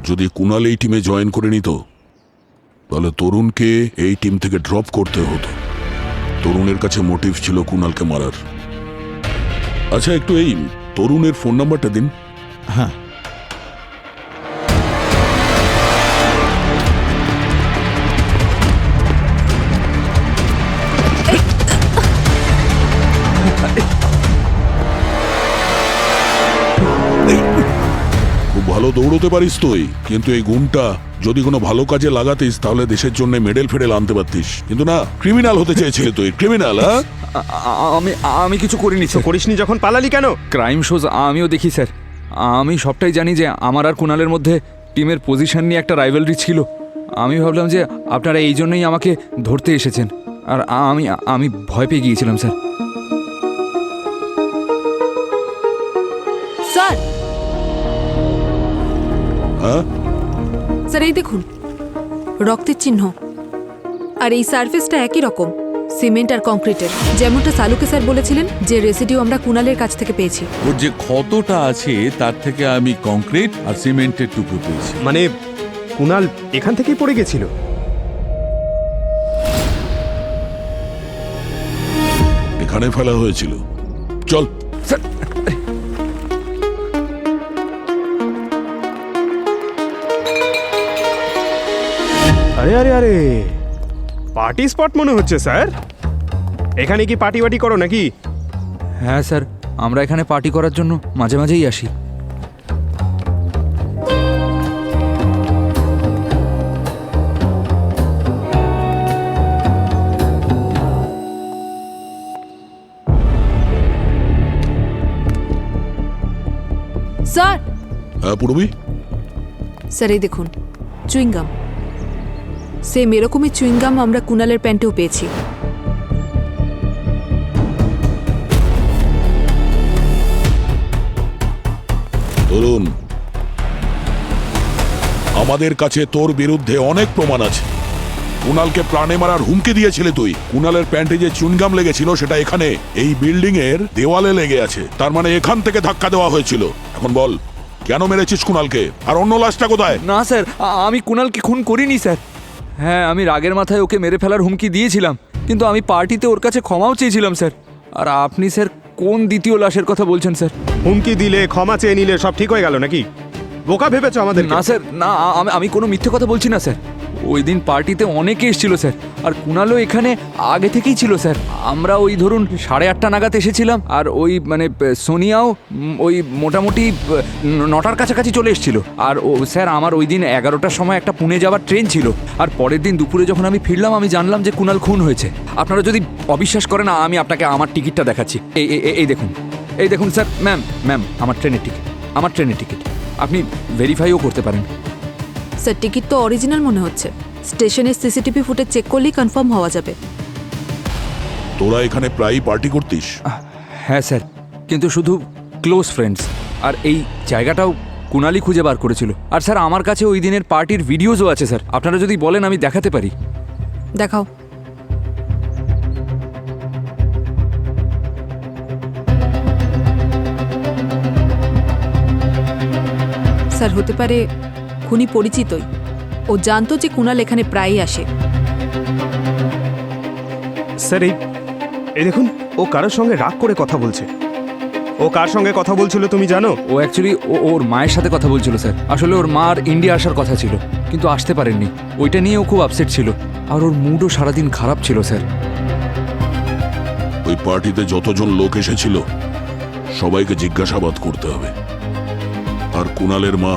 যদি কুণাল এই টিমে জয়েন করে নিত, তাহলে তরুণকে এই টিম থেকে ড্রপ করতে হতো। তরুণের কাছে মোটিভ ছিল কুণালকে মারার। আচ্ছা, একটু এই তরুণের ফোন নাম্বারটা দিন। হ্যাঁ, খুব ভালো দৌড়তে পারিস তুই, কিন্তু এই গুণটা যদি কোনো ভালো কাজে লাগাতিস তাহলে দেশের জন্য মেডেল ফেডেল আনতে পারতিস, কিন্তু না, ক্রিমিনাল হতে চেয়েছিলি তুই। ক্রিমিনাল। হ্যাঁ, আমি কিছু করিনি। তো করিসনি যখন পালালি কেন? ক্রাইম শোজ আমিও দেখি স্যার। আমি সবটাই জানি যে আমার আর কুণালের মধ্যে টিমের পজিশন নিয়ে একটা রাইভালরি ছিল। আমি ভাবলাম যে আপনারা এই জন্যই আমাকে ধরতে এসেছেন, আর আমি ভয় পেয়ে গিয়েছিলাম স্যার। স্যার, হ্যাঁ স্যার, এই দেখুন রক্তের চিহ্ন, আর এই সারফেসটা একই রকম, সিমেন্ট আর কংক্রিটের, যেমনটা সালুকে স্যার বলেছিলেন যে রেসিডিউ আমরা কুণালের কাছ থেকে পেয়েছি। ওর যে ক্ষতটা আছে তার থেকে আমি কংক্রিট আর সিমেন্টের টুকরো পেয়েছি। মানে কুণাল এখান থেকেই পড়ে গেছিল? এখানে ফেলা হয়েছিল। চল। আরে আরে আরে, পার্টি স্পট মনে হচ্ছে স্যার। এখানে কি পার্টি ওয়ার্টি করো নাকি? হ্যাঁ স্যার, আমরা এখানে পার্টি করার জন্য মাঝে মাঝেই আসি। স্যার। হ্যাঁ পূর্বী। স্যার, এই দেখুন চুইংগাম। সেম এরকমই চুইংগাম আমরা কুনালের প্যান্টেও পেয়েছি। তরুণ, আমাদের কাছে তোর বিরুদ্ধে অনেক প্রমাণ আছে। কুনালকে প্রাণে মারার হুমকি দিয়েছিলে তুই। কুনালের প্যান্টে যে চুনগাম লেগেছিল সেটা এখানে এই বিল্ডিং এর দেওয়ালে লেগে আছে, তার মানে এখান থেকে ধাক্কা দেওয়া হয়েছিল। এখন বল, কেন মেরেছিস কুনালকে? আর অন্য লাশটা কোথায়? না স্যার, আমি কুনালকে খুন করিনি স্যার। হ্যাঁ, আমি রাগের মাথায় ওকে মেরে ফেলার হুমকি দিয়েছিলাম, কিন্তু আমি পার্টিতে ওর কাছে ক্ষমাও চেয়েছিলাম স্যার। আর আপনি স্যার কোন দ্বিতীয় লাশের কথা বলছেন স্যার? হুমকি দিলে, ক্ষমা চেয়ে নিলে সব ঠিক হয়ে গেল নাকি? বোকা ভেবেছো আমাদের? না স্যার, না, আমি কোনো মিথ্যে কথা বলছি না স্যার। ওই দিন পার্টিতে অনেকে এসেছিল স্যার, আর কুনালও এখানে আগে থেকেই ছিল স্যার। আমরা ওই ধরুন 8:30 নাগাদ এসেছিলাম, আর ওই মানে সোনিয়াও ওই মোটামুটি 9টার কাছাকাছি চলে এসেছিল। আর ও স্যার, আমার ওই দিন 11টার সময় একটা পুনে যাওয়ার ট্রেন ছিল, আর পরের দিন দুপুরে যখন আমি ফিরলাম আমি জানলাম যে কুনাল খুন হয়েছে। আপনারা যদি অবিশ্বাস করেন, আমি আপনাকে আমার টিকিটটা দেখাচ্ছি। এই দেখুন, এই দেখুন স্যার। ম্যাম আমার ট্রেনের টিকিট আপনি ভেরিফাইও করতে পারেন। স্যার, টিকিট তো অরিজিনাল মনে হচ্ছে। স্টেশনের সিসিটিভি ফুটেজ চেক করলেই কনফার্ম হওয়া যাবে। তোরা এখানে প্রায়ই পার্টি করতিস? হ্যাঁ স্যার, কিন্তু শুধু ক্লোজ ফ্রেন্ডস। আর এই জায়গাটাও কুনালি খুঁজে বার করেছিল। আর স্যার, আমার কাছে ওই দিনের পার্টির ভিডিওসও আছে স্যার। আপনারা যদি বলেন আমি দেখাতে পারি। দেখাও। স্যার, হতে পারে খুনি পরিচিতই। ও জানতো যে কুনাল এখানে প্রায়ই আসে। স্যার, এই দেখুন, ও কারোর সঙ্গে রাগ করে কথা বলছে। ও কার সঙ্গে কথা বলছিল তুমি জানো? ও অ্যাকচুয়ালি ওর মায়ের সাথে কথা বলছিল স্যার। আসলে ওর মার ইন্ডিয়া আসার কথা ছিল, কিন্তু আসতে পারেননি। ওইটা নিয়ে ও খুব আপসেট ছিল, আর ওর মুডও সারাদিন খারাপ ছিল স্যার। ওই পার্টিতে যতজন লোক এসেছিল সবাইকে জিজ্ঞাসাবাদ করতে হবে। আর কুনালের মা,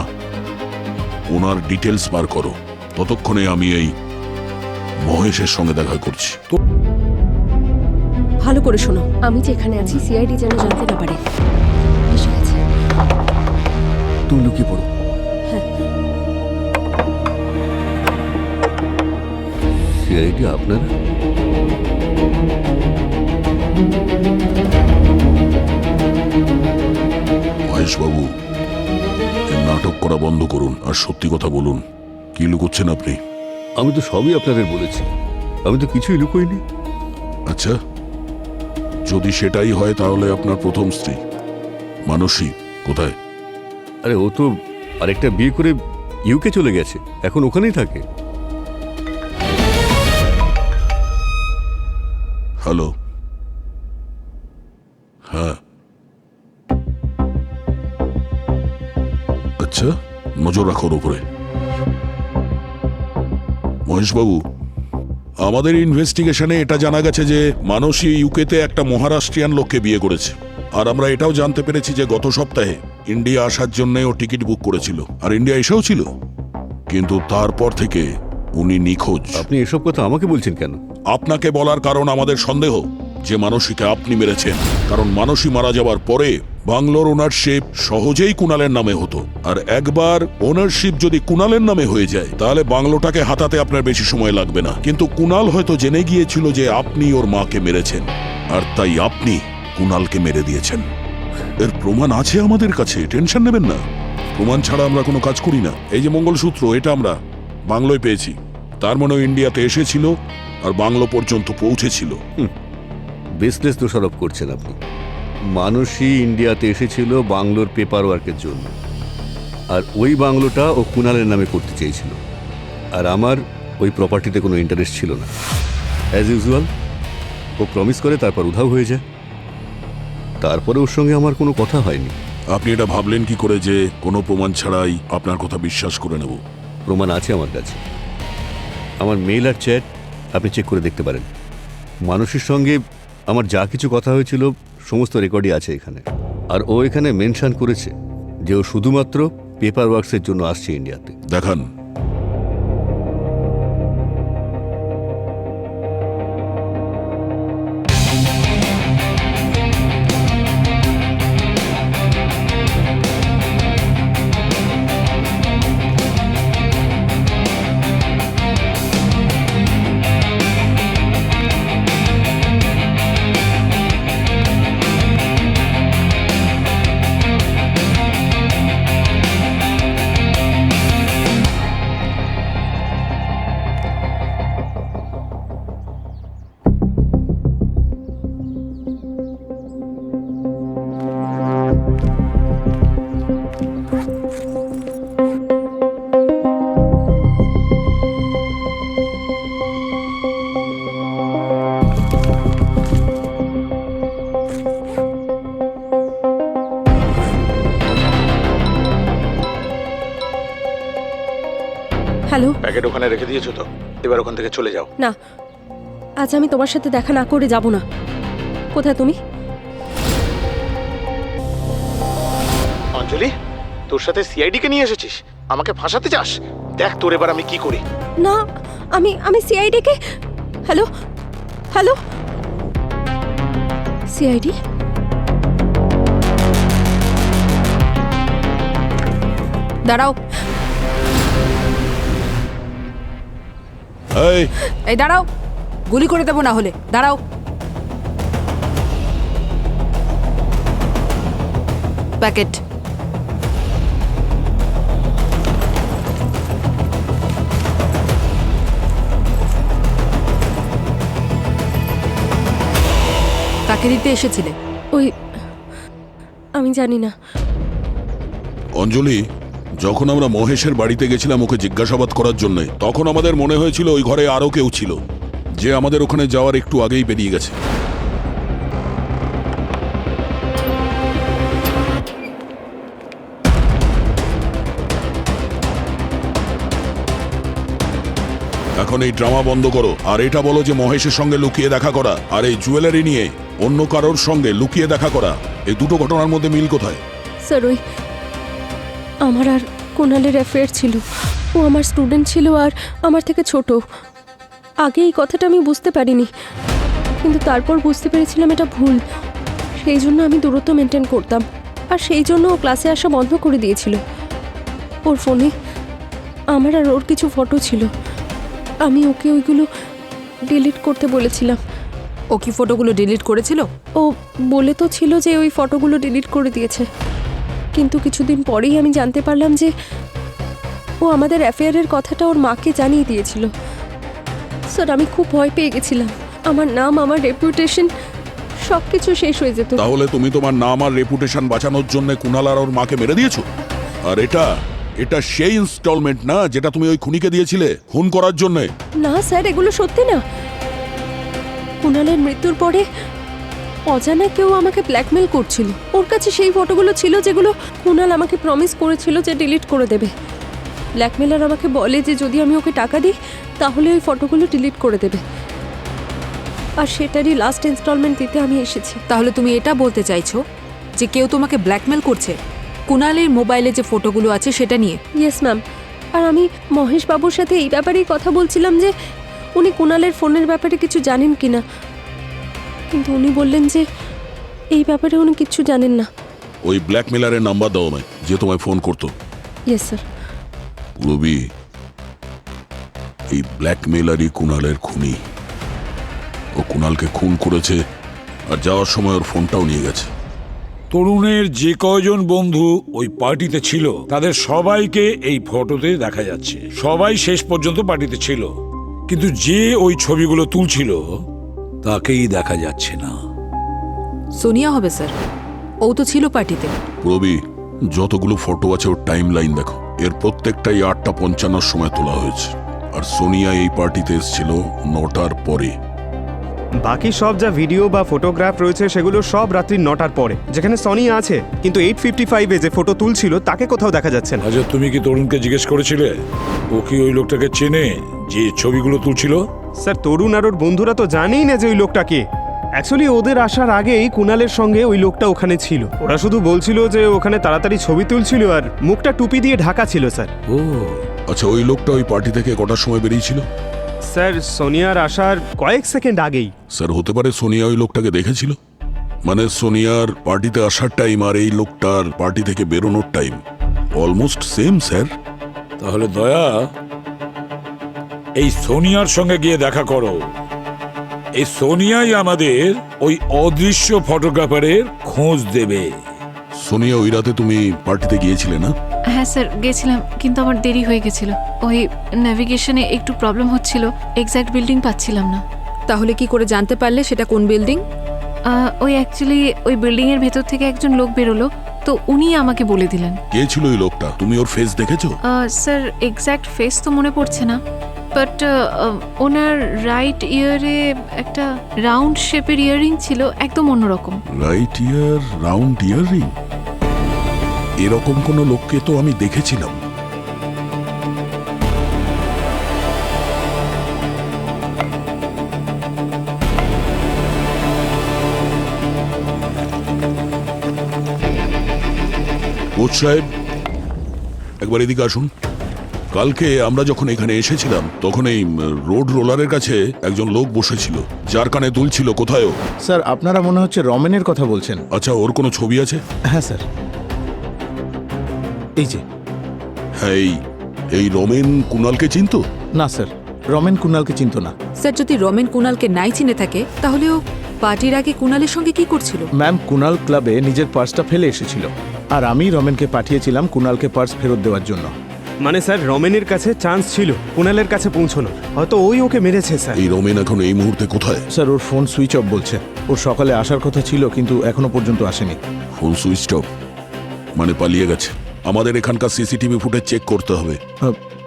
ওনার ডিটেলস বার করো। ততক্ষণে আমি এই মহেশের সঙ্গে দেখা করছি। ভালো করে শোনো, আমি যে এখানে আছি সিআইডি যেন জানতে না পারে। এসে গেছে। তুমি লুকিয়ে পড়ো। হ্যাঁ। সিআইডি আপনারা? মহেশবাবু, এই নাটক করা বন্ধ করুন আর সত্যি কথা বলুন। কি লুকোচ্ছেন আপনি? আমি তো সবই আপনাদের বলেছি, আমি তো কিছুই লুকোইনি। আচ্ছা, যদি সেটাই হয় তাহলে আপনার প্রথম স্ত্রী মানসী কোথায়? আরে ও তো আরেকটা বিয়ে করে ইউকে চলে গেছে, এখন ওখানেই থাকে। হ্যালো? হ্যাঁ, আচ্ছা, নজর রাখো ওর উপরে। মহেশবাবু, আমাদের ইনভেস্টিগেশনে এটা জানা গেছে যে মানসী ইউকেতে একটা মহারাষ্ট্রিয়ান লোককে বিয়ে করেছে। আর আমরা এটাও জানতে পেরেছি যে গত সপ্তাহে ইন্ডিয়া আসার জন্য ও টিকিট বুক করেছিল, আর ইন্ডিয়া এসেও ছিল, কিন্তু তারপর থেকে উনি নিখোঁজ। আপনি এসব কথা আমাকে বলছেন কেন? আপনাকে বলার কারণ আমাদের সন্দেহ যে মানসীকে আপনি মেরেছেন। কারণ মানসী মারা যাবার পরে বাংলোর ওনারশিপ সহজেই কুনালের নামে হতো, আর একবার ওনারশিপ যদি কুনালের নামে হয়ে যায় তাহলে বাংলোটাকে হাতাতে আপনার বেশি সময় লাগবে না। কিন্তু কুনাল হয়তো জেনে গিয়েছিল যে আপনি ওর মাকে মেরেছেন, আর তাই আপনি কুনালকে মেরে দিয়েছেন। এর প্রমাণ আছে আমাদের কাছে, টেনশন নেবেন না। প্রমাণ ছাড়া আমরা কোনো কাজ করি না। এই যে মঙ্গলসূত্র, এটা আমরা বাংলোয় পেয়েছি, তার মানে ইন্ডিয়াতে এসেছিল আর বাংলো পর্যন্ত পৌঁছেছিল। বেসলেস দোষারোপ করছেন আপনি। মানসী ইন্ডিয়াতে এসেছিল বাংলোর পেপার ওয়ার্কের জন্য, আর ওই বাংলোটা ও কুনালের নামে করতে চেয়েছিল, আর আমার ওই প্রপার্টিতে কোনো ইন্টারেস্ট ছিল না। অ্যাজ ইউজুয়াল ও প্রমিস করে তারপর উধাও হয়ে যায়। তারপরে ওর সঙ্গে আমার কোনো কথা হয়নি। আপনি এটা ভাবলেন কি করে যে কোনো প্রমাণ ছাড়াই আপনার কথা বিশ্বাস করে নেব? প্রমাণ আছে আমার কাছে। আমার মেইল আর চ্যাট আপনি চেক করে দেখতে পারেন। মানসীর সঙ্গে আমার যা কিছু কথা হয়েছিল সমস্ত রেকর্ডই আছে এখানে। আর ও এখানে মেনশন করেছে যে ও শুধুমাত্র পেপার ওয়ার্কসের জন্য আসছে ইন্ডিয়াতে। দেখান। হ্যালো। প্যাকেট ওখানে রেখে দিয়েছো তো? এবার ওখান থেকে চলে যাও। না, আজ আমি তোমার সাথে দেখা না করে যাব না। কোথায় তুমি? অঞ্জলি, তোর সাথে সিআইডি কে নিয়ে এসেছিস? আমাকে ফাঁসাতে চাস? দেখ তোর এবার আমি কি করি। না, আমি সিআইডি কে। Hello hello, CID? দাঁড়াও, এই দাঁড়াও, গুলি করে দেবো না হলে। দাঁড়াও। প্যাকেট। কাকে দিতে এসেছিলে? ওই, আমি জানি না। অঞ্জলি, যখন আমরা মহেশের বাড়িতে গেছিলাম ওকে জিজ্ঞাসাবাদ করার জন্য, তখন আমাদের মনে হয়েছিল ওই ঘরে আরো কেউ ছিল, যে আমাদের ওখানে যাওয়ার একটু আগেই বেরিয়ে গেছে। এখন এই ড্রামা বন্ধ করো আর এটা বলো যে মহেশের সঙ্গে লুকিয়ে দেখা করা আর এই জুয়েলারি নিয়ে অন্য কারোর সঙ্গে লুকিয়ে দেখা করা, এই দুটো ঘটনার মধ্যে মিল কোথায়? স্যার, ওই আমার আর কুণালের অ্যাফেয়ার ছিল। ও আমার স্টুডেন্ট ছিল আর আমার থেকে ছোট। আগে এই কথাটা আমি বুঝতে পারিনি, কিন্তু তারপর বুঝতে পেরেছিলাম এটা ভুল। সেই জন্য আমি দূরত্ব মেনটেন করতাম, আর সেই জন্য ও ক্লাসে আসা বন্ধ করে দিয়েছিল। ওর ফোনে আমার আর ওর কিছু ফটো ছিল। আমি ওকে ওইগুলো ডিলিট করতে বলেছিলাম। ও কি ফটোগুলো ডিলিট করেছিল? ও বলে তো ছিল যে ওই ফটোগুলো ডিলিট করে দিয়েছে, কিন্তু কিছুদিন পরেই আমি জানতে পারলাম যে ও আমাদের অ্যাফেয়ারের কথাটা ওর মাকে জানিয়ে দিয়েছিল। স্যার, আমি খুব ভয় পেয়ে গেছিলাম। আমার নাম, আমার রেপুটেশন সব কিছু শেষ হয়ে যেত। তাহলে তুমি তোমার নাম আর রেপুটেশন বাঁচানোর জন্য কুণাল আর ওর মাকে মেরে দিয়েছো? আর এটা সেই ইনস্টলমেন্ট না যেটা তুমি ওই খুনিকে দিয়েছিলে খুন করার জন্য? না স্যার, এগুলো সত্যি না। কুণালের মৃত্যুর পরে অজানা কেউ আমাকে ব্ল্যাকমেল করছিল। ওর কাছে সেই ফটোগুলো ছিল যেগুলো কুণাল আমাকে প্রমিস করেছিল যে ডিলিট করে দেবে। ব্ল্যাকমেলার আমাকে বলে যে যদি আমি ওকে টাকা দিই তাহলে ওই ফটোগুলো ডিলিট করে দেবে, আর সেটারই লাস্ট ইনস্টলমেন্ট দিতে আমি এসেছি। তাহলে তুমি এটা বলতে চাইছো যে কেউ তোমাকে ব্ল্যাকমেল করছে কুণালের মোবাইলে যে ফটোগুলো আছে সেটা নিয়ে? Yes ma'am. আর আমি মহেশ বাবুর সাথে এই ব্যাপারেই কথা বলছিলাম যে উনি কুণালের ফোনের ব্যাপারে কিছু জানেন কিনা, কিন্তু উনি বললেন যে এই ব্যাপারে উনি কিছু জানেন না। ওই ব্ল্যাকমেলারের নাম্বার দাও আমায়, যে তোমায় ফোন করতো। Yes sir. রবি, এই ব্ল্যাকমেলারই কুণালের খুনি। ও কুণালকে খুন করেছে আর যাওয়ার সময় ওর ফোনটাও নিয়ে গেছে। তরুণের যে কয়জন বন্ধু ওই পার্টিতে ছিল তাদের সবাইকে এই ফটোতে দেখা যাচ্ছে। সবাই শেষ পর্যন্ত পার্টিতে ছিল, কিন্তু যে ওই ছবিগুলো তুলছিল তাকেই দেখা যাচ্ছে না। সোনিয়া হবে স্যার, ও তো ছিল পার্টিতে। রবি, যতগুলো ফটো আছে ওর টাইম লাইন দেখো, এর প্রত্যেকটাই 8:55 সময় তোলা হয়েছে, আর সোনিয়া এই পার্টিতে এসেছিল 9টার পরে। বাকি সব যা ভিডিও বা ফটোগ্রাফ রয়েছে সেগুলো সব রাত্রি 9টার পরে, যেখানে সোনিয়া আছে, কিন্তু 8:55-এ যে ফটো তুলছিল তাকে কোথাও দেখা যাচ্ছে না। আচ্ছা, তুমি কি তরুণকে জিজ্ঞেস করেছিলে ও কি ওই লোকটাকে চেনে যে ছবিগুলো তুলছিল? স্যার, তরুণ আর ওর বন্ধুরা তো জানেই না যে ওই লোকটা কে। অ্যাকচুয়ালি ওদের আসার আগেই কুণালের সঙ্গে ওই লোকটা ওখানে ছিল। ওরা শুধু বলছিল যে ওখানে তাড়াতাড়ি ছবি তুলছিল আর মুখটা টুপি দিয়ে ঢাকা ছিল। স্যার, ও আচ্ছা, ওই লোকটা ওই পার্টি থেকে কটার সময় বেরিয়েছিল? স্যার, সোনিয়ার আসার কয়েক সেকেন্ড আগেই। স্যার, হতে পারে সোনিয়া ওই লোকটাকে দেখেছিল, মানে সোনিয়ার পার্টিতে আসার টাইম আর এই লোকটার পার্টি থেকে বেরোনোর টাইম অলমোস্ট সেম। স্যার, তাহলে দয়া, এই সোনিয়ার সঙ্গে গিয়ে দেখা করো। এই সোনিয়াই আমাদের ওই অদৃশ্য ফটোগ্রাফারের খোঁজ দেবে। সোনিয়া, ওই রাতে তুমি পার্টিতে গিয়েছিলে না? হ্যাঁ স্যার, গেছিলাম, কিন্তু আমার দেরি হয়ে গেছিল। ওই নেভিগেশনে একটু প্রবলেম হচ্ছিল, এক্স্যাক্ট বিল্ডিং পাচ্ছিলাম না। তাহলে কি করে জানতে পারলে সেটা কোন বিল্ডিং? ওই অ্যাকচুয়ালি ওই বিল্ডিংয়ের ভেতর থেকে একজন লোক বেরোলো, তো উনি আমাকে বলে দিলেন। কে ছিল ওই লোকটা? তুমি ওর ফেস দেখেছো? স্যার, এক্স্যাক্ট ফেস তো মনে পড়ছে না, বাট ওনার রাইট ইয়ারে একটা রাউন্ড শেপের ইয়াররিং ছিল, একদম অন্যরকম। রাইট ইয়ার, রাউন্ড ইয়াররিং? এরকম কোনো লোককে তো আমি দেখেছিলাম। কোচ সাহেব একবার এদিকে আসুন। কালকে আমরা যখন এখানে এসেছিলাম তখন এই রোড রোলারের কাছে একজন লোক বসেছিল, যার কানে তুলছিল। কোথায় ও? স্যার আপনারা মনে হচ্ছে রমেনের কথা বলছেন। আচ্ছা, ওর কোনো ছবি আছে? হ্যাঁ স্যার, এই যে। হ্যাঁ, এই রমেন কুণালকে চিনতো? না স্যার, রমেন কুণালকে চিনতো না। স্যার, যদি রমেন কুণালকে নাই চিনে থাকে তাহলে ও পার্টির আগে কুণালের সঙ্গে কি করছিল? ম্যাম, কুণাল ক্লাবে নিজের পার্সটা ফেলে এসেছিল, আর আমি রমেনকে পাঠিয়েছিলাম কুণালকে পার্স ফেরত দেওয়ার জন্য। মানে স্যার, রমেনের কাছে চান্স ছিল কুণালের কাছে পৌঁছানোর, হয়তো ওই ওকে মেরেছে স্যার। এই রমেন এখন এই মুহূর্তে কোথায়? স্যার, ওর ফোন সুইচ অফ বলছে। ওর সকালে আসার কথা ছিল কিন্তু এখনো পর্যন্ত আসেনি। ফোন সুইচ অফ মানে পালিয়ে গেছে। আমাদের এখানকার সিসিটিভি ফুটেজ চেক করতে হবে।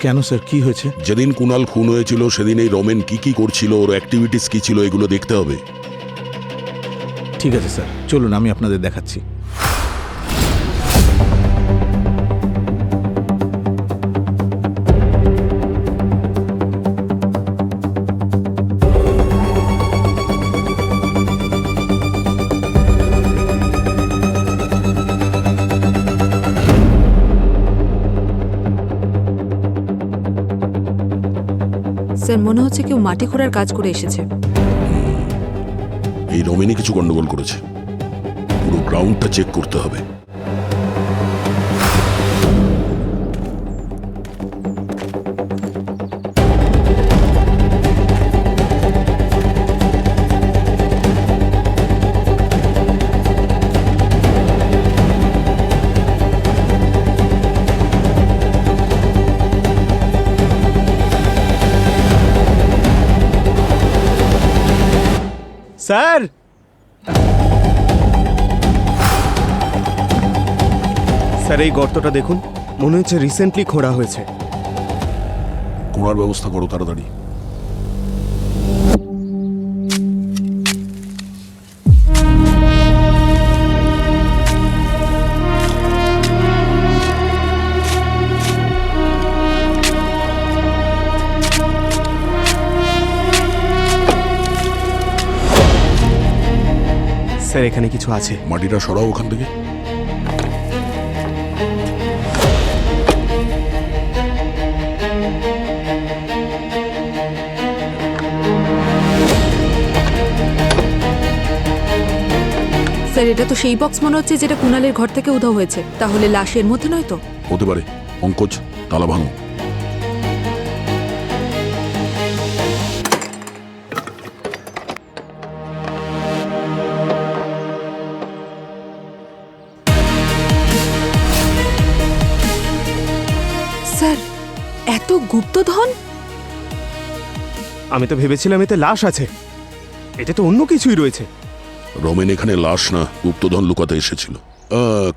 কেন স্যার, কি হয়েছে? যেদিন কুণাল খুন হয়েছিল সেদিন এই রমেন কি করছিল, ওর অ্যাক্টিভিটিস কি ছিল, এগুলো দেখতে হবে। ঠিক আছে স্যার, চলুন আমি আপনাদের দেখাচ্ছি। স্যার, মনে হচ্ছে কেউ মাটি খোঁড়ার কাজ করে এসেছে। এই রমেনই কিছু গন্ডগোল করেছে। পুরো গ্রাউন্ডটা চেক করতে হবে। স্যার, স্যার এই গর্তটা দেখুন, মনে হচ্ছে রিসেন্টলি খোঁড়া হয়েছে। খোঁড়ার ব্যবস্থা করো তাড়াতাড়ি। স্যার, এখানে কিছু আছে। মাটিটা সরাও ওখান থেকে। স্যার, এটা তো সেই বক্স মনে হচ্ছে যেটা কুণালের ঘর থেকে উধাও হয়েছে। তাহলে লাশের মধ্যে নয় তো? হতে পারে। পঙ্কজ, তালা ভাঙো। স্যার, এত গুপ্তধন? আমি তো ভেবেছিলাম এতে লাশ আছে, এটা তো অন্য কিছুই রয়েছে। রমেন এখানে লাশ না, গুপ্তধন লুকাতে এসেছিল।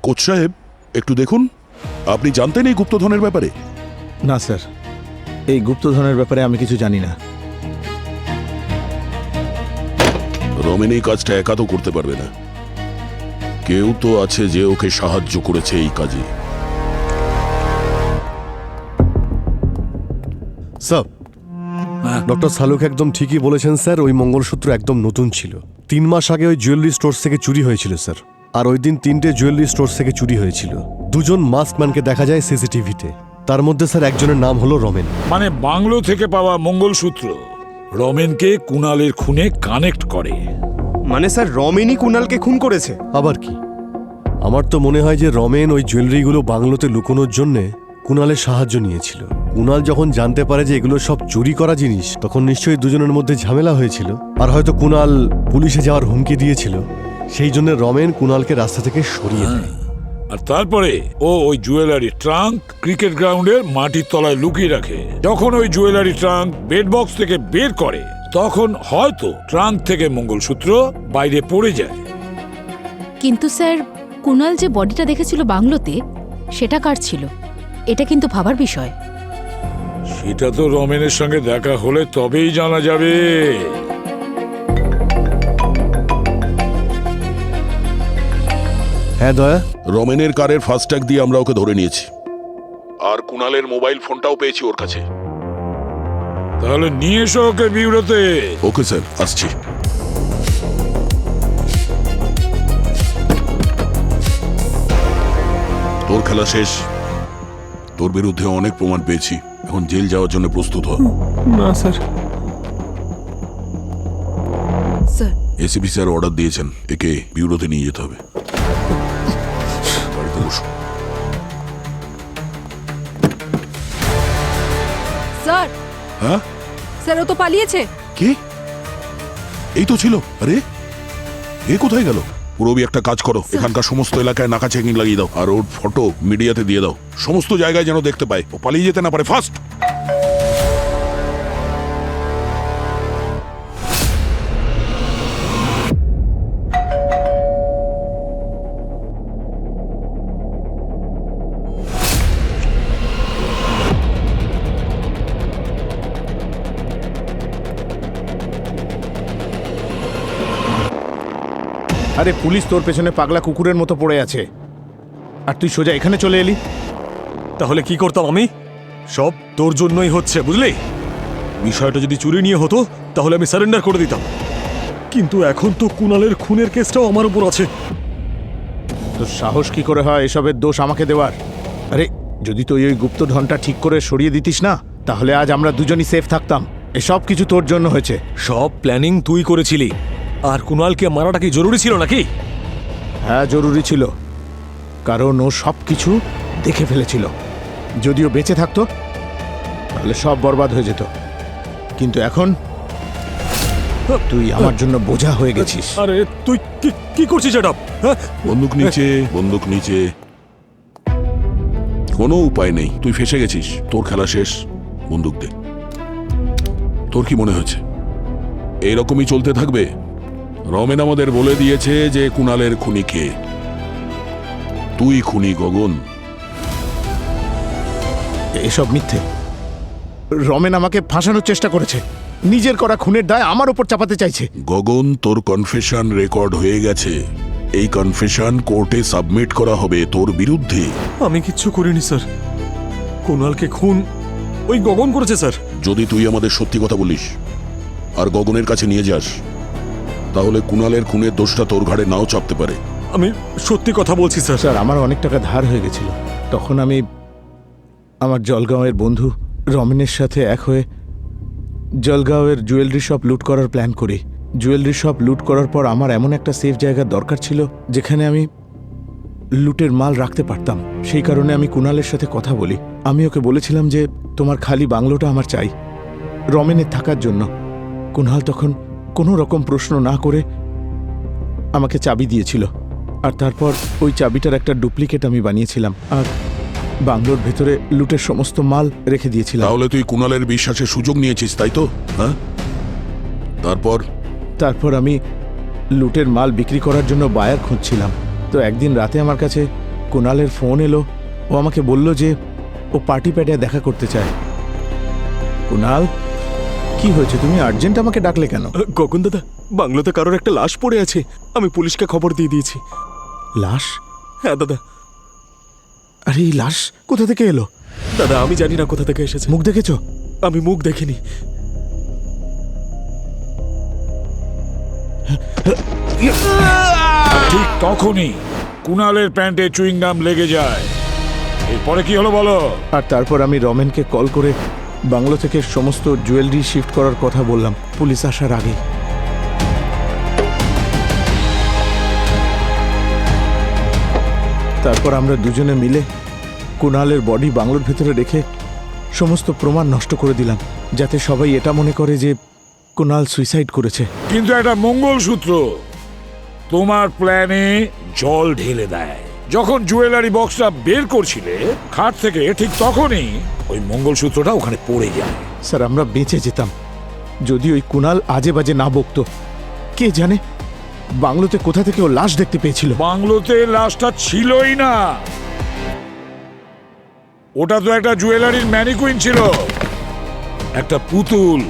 কোচ সাহেব একটু দেখুন, আপনি জানতেন এই গুপ্তধনের ব্যাপারে? না স্যার, এই গুপ্তধনের ব্যাপারে আমি কিছু জানি না। রমেন এই কাজটা একা তো করতে পারবে না, কেউ তো আছে যে ওকে সাহায্য করেছে এই কাজে। স্যার, ডক্টর সালুক একদম ঠিকই বলেছেন স্যার। ওই মঙ্গলসূত্র একদম নতুন ছিল। 3 মাস আগে ওই জুয়েলারি স্টোর থেকে চুরি হয়েছিল স্যার। আর ওই দিন 3টে জুয়েলারি স্টোর থেকে চুরি হয়েছিল। 2জন মাস্কম্যানকে দেখা যায় সিসিটিভিতে। তার মধ্যে স্যার একজনের নাম হলো রমেন। মানে বাংলো থেকে পাওয়া মঙ্গলসূত্র রমেনকে কুণালের খুনে কানেক্ট করে। মানে স্যার, রমেনই কুণালকে খুন করেছে? আবার কি? আমার তো মনে হয় যে রমেন ওই জুয়েলারিগুলো বাংলোতে লুকোনোর জন্যে কুণালের সাহায্য নিয়েছিল। কুণাল যখন জানতে পারে যে এগুলো সব চুরি করা জিনিস, তখন নিশ্চয়ই দুজনের মধ্যে ঝামেলা হয়েছিল। আর হয়তো কুণাল পুলিশে যাওয়ার হুমকি দিয়েছিল, সেই জন্য রমেন কুণালকে রাস্তা থেকে সরিয়ে দেয়। আর তারপরে ও ওই জুয়েলারি ট্রাঙ্ক ক্রিকেট গ্রাউন্ডের মাটির তলায় লুকিয়ে রাখে। যখন ওই জুয়েলারি ট্রাঙ্ক বেড বক্স থেকে বের করে, তখন হয়তো ট্রাঙ্ক থেকে মঙ্গলসূত্র বাইরে পড়ে যায়। কিন্তু স্যার, কুণাল যে বডিটা দেখেছিল বাংলোতে, সেটা কার ছিল? এটা কিন্তু ভাবার বিষয়। সেটা তো রমেনের সঙ্গে দেখা হলে তবেই জানা যাবে। হ্যাঁ দয়া, রমেনের কারের ফাস্ট্যাগ দিয়ে আমরা ওকে ধরে নিয়েছি, আর কুণালের মোবাইল ফোনটাও পেয়েছি ওর কাছে। তাহলে নিয়ে এসো ওকে বিউরোতে। ওকে স্যার, আসছি। তোর খেলা শেষ। তোর বিরুদ্ধে অনেক প্রমাণ পেয়েছি, এখন জেল যাওয়ার জন্য প্রস্তুত হ। না sir. Sir, ACP sir order দিয়েছেন, একে বিউরোতে নিয়ে যেতে হবে। বাড়িতে বসো। স্যার। হ্যাঁ স্যার, ও তো পালিয়েছে। কি? এই তো ছিল। আরে এ কোথায় গেল? পুরবি একটা কাজ করো, এখানকার সমস্ত এলাকায় নাকা চেকিং লাগিয়ে দাও, আর ওর ফটো মিডিয়াতে দিয়ে দাও, সমস্ত জায়গায় যেন দেখতে পায়, ও পালিয়ে যেতে না পারে। ফাস্ট। আরে পুলিশ তোর পেছনে পাগলা কুকুরের মতো পড়ে আছে, আর তুই সোজা এখানে চলে এলি। তাহলে কি করতাম আমি? সব তোর জন্যই হচ্ছে, বুঝলি? বিষয়টা যদি চুরি নিয়ে হতো তাহলে আমি সারেন্ডার করে দিতাম, কিন্তু এখন তো কুণালের খুনের কেসটাও আমার উপর আছে। তোর সাহস কি করে হয় এসবের দোষ আমাকে দেওয়ার? আরে যদি তুই ওই গুপ্তধনটা ঠিক করে সরিয়ে দিতিস না, তাহলে আজ আমরা দুজনই সেফ থাকতাম। এসব কিছু তোর জন্য হয়েছে। সব প্ল্যানিং তুই করেছিলি, আর কুণালকে মারাটা কি জরুরি ছিল নাকি? হ্যাঁ জরুরি ছিল, কারণ ও সব কিছু দেখে ফেলেছিল। যদিও বেঁচে থাকতো তাহলে সব বরবাদ হয়ে যেত, কিন্তু এখন তুই আমার জন্য বোঝা হয়ে গেছিস। আরে তুই কি করছিস এটা? বন্দুক নিচে, বন্দুক নিচে। কোনো উপায় নেই, তুই ফেসে গেছিস, তোর খেলা শেষ। বন্দুক দে। তোর কি মনে হচ্ছে এইরকমই চলতে থাকবে? রমেন আমাদের বলে দিয়েছে যে কুণালের খুনি কে। তুই খুনি গগন। এসব মিথ্যে। রমেন আমাকে ফাঁসানোর চেষ্টা করেছে, নিজের করা খুনের দায় আমার উপর চাপাতে চাইছে। গগন, তোর কনফেশন রেকর্ড হয়ে গেছে, এই কনফেশন কোর্টে সাবমিট করা হবে তোর বিরুদ্ধে। আমি কিচ্ছু করিনি স্যার, কুণালকে খুন ওই গগন করেছে স্যার। যদি তুই আমাদের সত্যি কথা বলিস আর গগনের কাছে নিয়ে যাস, তাহলে কুণালের খুনের দোষটা তোর ঘাড়ে নাও চাপতে পারে। আমি সত্যি কথা বলছি স্যার। স্যার, আমার অনেক টাকা ধার হয়ে গেছিল, তখন আমি আমার জলগাঁওয়ের বন্ধু রমেনের সাথে এক হয়ে জলগাঁওয়ের জুয়েলারি শপ লুট করার প্ল্যান করি। জুয়েলারি শপ লুট করার পর আমার এমন একটা সেফ জায়গার দরকার ছিল যেখানে আমি লুটের মাল রাখতে পারতাম। সেই কারণে আমি কুণালের সাথে কথা বলি। আমি ওকে বলেছিলাম যে তোমার খালি বাংলোটা আমার চাই রমেনের থাকার জন্য। কুণাল তখন কোনো রকম প্রশ্ন না করে আমাকে চাবি দিয়েছিল, আর তারপর ওই চাবিটার একটা ডুপ্লিকেট আমি বানিয়েছিলাম আর বাংলোর ভেতরে লুটের সমস্ত মাল রেখে দিয়েছিলাম। তাহলে তুই কুণালের বিশ্বাসের সুযোগ নিয়েছিস, তাই তো? হ্যাঁ, তারপর আমি লুটের মাল বিক্রি করার জন্য বায়ার খুঁজছিলাম। তো একদিন রাতে আমার কাছে কুণালের ফোন এলো। ও আমাকে বলল যে ও পার্টি প্যাডে দেখা করতে চায়। কুণাল, কি হয়েছে? তুমি আর্জেন্ট আমাকে ডাকলে কেন? গগন দাদা, বাংলোতে কারোর একটা লাশ পড়ে আছে, আমি পুলিশকে খবর দিয়ে দিয়েছি। লাশ? হ্যাঁ দাদা। আরে এই লাশ কোথা থেকে এলো? দাদা আমি জানি না কোথা থেকে এসেছে। মুখ দেখেছ? আমি মুখ দেখিনি। ঠিক তখনই কুণালের প্যান্টে চুইংগাম লেগে যায়। এরপরে কি হলো বলো? আর তারপর আমি রমেনকে কল করে বাংলো থেকে সমস্ত জুয়েলারি শিফট করার কথা বললাম পুলিশ আসার আগে। তারপর আমরা দুজনে মিলে কুণালের বডি বাংলোর ভেতরে রেখে সমস্ত প্রমাণ নষ্ট করে দিলাম, যাতে সবাই এটা মনে করে যে কুণাল সুইসাইড করেছে। কিন্তু একটা মঙ্গলসূত্র তোমার প্ল্যানে জল ঢেলে দেয়। যখন জুয়েলারি বক্সটা বের করছিলে খাট থেকে, ঠিক তখনই ওই মঙ্গলসূত্রটা ওখানে পড়ে যায়। স্যার, আমরা বেঁচে যেতাম যদি ওই কুণাল আজে বাজে না বকতো। কে জানে বাংলোতে কোথা থেকে ও লাশ দেখতে পেয়েছিল। বাংলোতে লাশটা ছিলই না, ওটা তো একটা জুয়েলারির ম্যানিকুইন ছিল, একটা পুতুল,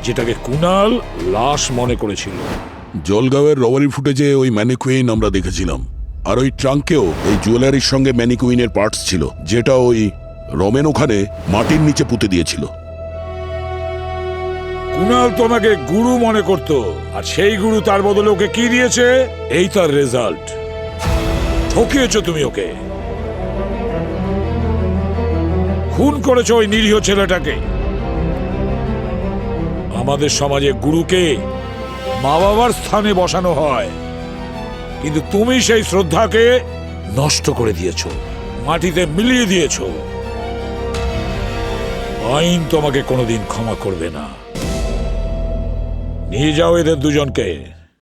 যেটাকে কুণাল লাশ মনে করেছিল। জলগাঁওয়ের রবারি ফুটেজে ওই ম্যানিকুইন আমরা দেখেছিলাম, আর ওই ট্রাঙ্কেও এই জুয়েলারির সঙ্গে ম্যানিকুইনের পার্টস ছিল, যেটা ওই রমেন ওখানে মাটির নিচে পুঁতে দিয়েছিল। কুণাল তোমাকে গুরু মনে করত, আর সেই গুরু তার বদলে ওকে কি দিয়েছে? এই তার রেজাল্ট। ঠকিয়েছো তুমি ওকে। খুন করেছো ওই নিরীহ ছেলেটাকে। আমাদের সমাজে গুরুকে মা বাবার স্থানে বসানো হয়, কিন্তু তুমি সেই শ্রদ্ধাকে নষ্ট করে দিয়েছো, মাটিতে মিলিয়ে দিয়েছো। আইন তোমাকে কোনোদিন ক্ষমা করবে না। নিয়ে যাও এদের দুজনকে।